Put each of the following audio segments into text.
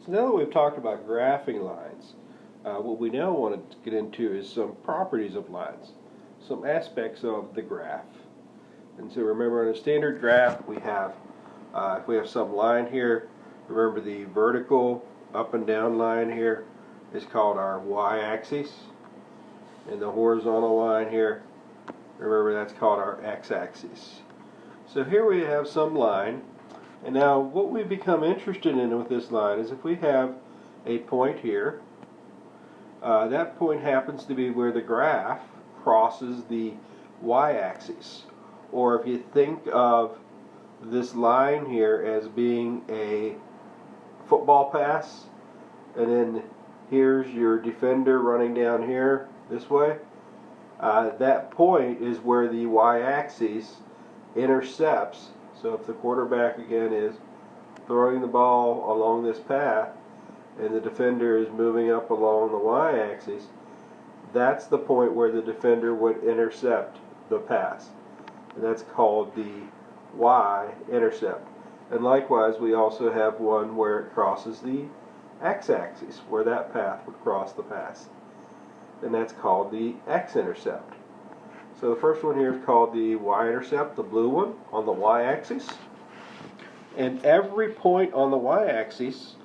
So now that we've talked about graphing lines, what we now want to get into is some properties of lines, some aspects of the graph. And so remember, in a standard graph, we have, if we have some line here, remember the vertical up and down line here is called our y-axis, and the horizontal line here, remember, that's called our x-axis. So here we have some line. And now what we become interested in with this line is if we have a point here, that point happens to be where the graph crosses the y-axis. Or if you think of this line here as being a football pass, and then here's your defender running down here this way, that point is where the y-axis intercepts. So if the quarterback again is throwing the ball along this path and the defender is moving up along the y-axis, that's the point where the defender would intercept the pass. And that's called the Y-intercept. And likewise, we also have one where it crosses the x-axis, where that path would cross the pass. And that's called the X-intercept. So the first one here is called the Y-intercept, the blue one, on the y-axis. And every point on the y-axis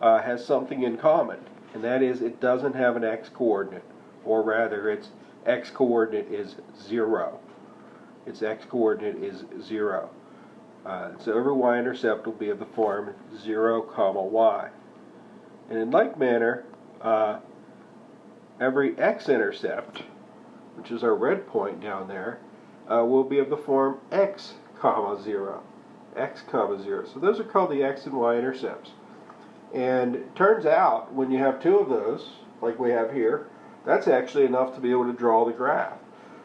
has something in common, and that is it doesn't have an x-coordinate, or rather its x-coordinate is 0. Its x-coordinate is 0. So every y-intercept will be of the form 0, y. And in like manner, every x-intercept, which is our red point down there, will be of the form x, 0. X, 0. So those are called the x and y intercepts. And it turns out when you have two of those, like we have here, that's actually enough to be able to draw the graph.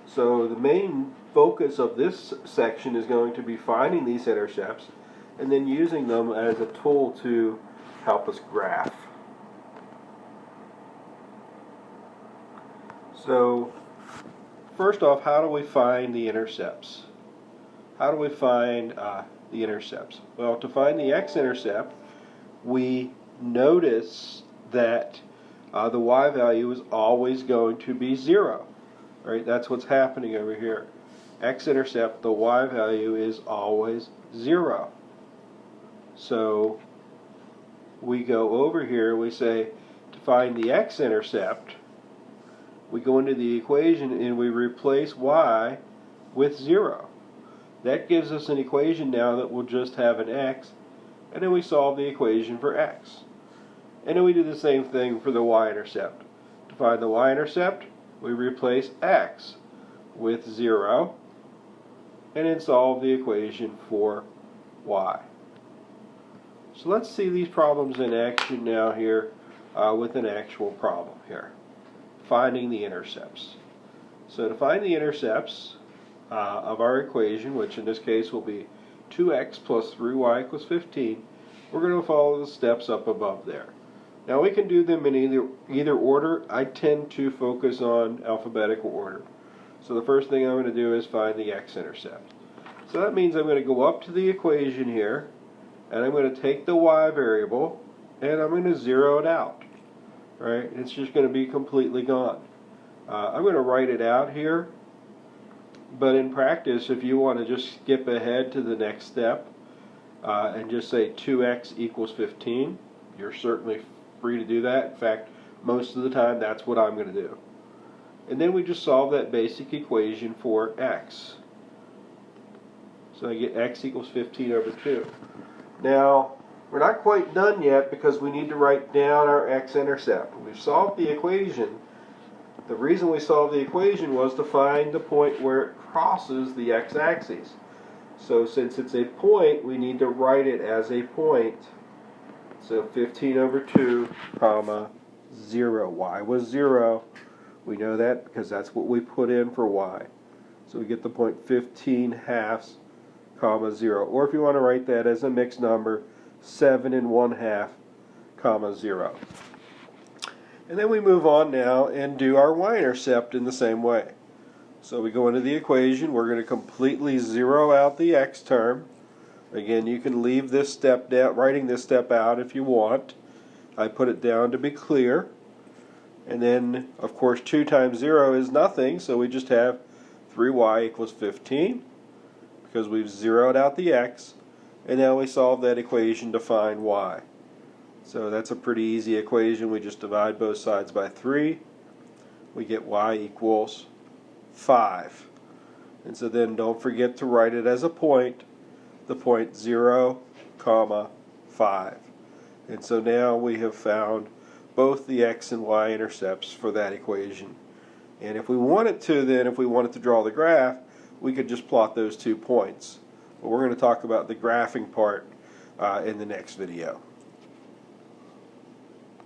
So the main focus of this section is going to be finding these intercepts and then using them as a tool to help us graph. So first off, how do we find the intercepts? How do we find the intercepts? Well, to find the x-intercept, we notice that the y value is always going to be 0. Right? That's what's happening over here. X-intercept, the y value is always 0. So we go over here, we say to find the x-intercept, we go into the equation and we replace y with 0. That gives us an equation now that will just have an x, and then we solve the equation for x. And then we do the same thing for the y-intercept. To find the y-intercept, we replace x with 0, and then solve the equation for y. So let's see these problems in action now here with an actual problem here. Finding the intercepts. So to find the intercepts of our equation, which in this case will be 2x plus 3y equals 15, we're going to follow the steps up above there. Now we can do them in either order. I tend to focus on alphabetical order. So the first thing I'm going to do is find the x-intercept. So that means I'm going to go up to the equation here, and I'm going to take the y variable, and I'm going to zero it out. Right? It's just going to be completely gone. I'm going to write it out here, but in practice, if you want to just skip ahead to the next step and just say 2x equals 15, you're certainly free to do that. In fact, most of the time, that's what I'm going to do. And then we just solve that basic equation for x. So I get x equals 15 over 2. Now, we're not quite done yet because we need to write down our x-intercept. We've solved the equation. The reason we solved the equation was to find the point where it crosses the x-axis. So since it's a point, we need to write it as a point. So 15 over 2, 0. Y was 0. We know that because that's what we put in for y. So we get the point 15 halves, 0. Or if you want to write that as a mixed number, 7 1/2, 0. And then we move on now and do our y-intercept in the same way. So we go into the equation. We're going to completely zero out the x term. Again, you can leave this step down, writing this step out if you want. I put it down to be clear. And then, of course, 2 times 0 is nothing, so we just have 3y equals 15 because we've zeroed out the x, and now we solve that equation to find y. So that's a pretty easy equation. We just divide both sides by 3. We get y equals 5. And so then don't forget to write it as a point, the point 0, 5. And so now we have found both the x and y intercepts for that equation. And if we wanted to, then if we wanted to draw the graph, we could just plot those 2 points. But we're going to talk about the graphing part in the next video.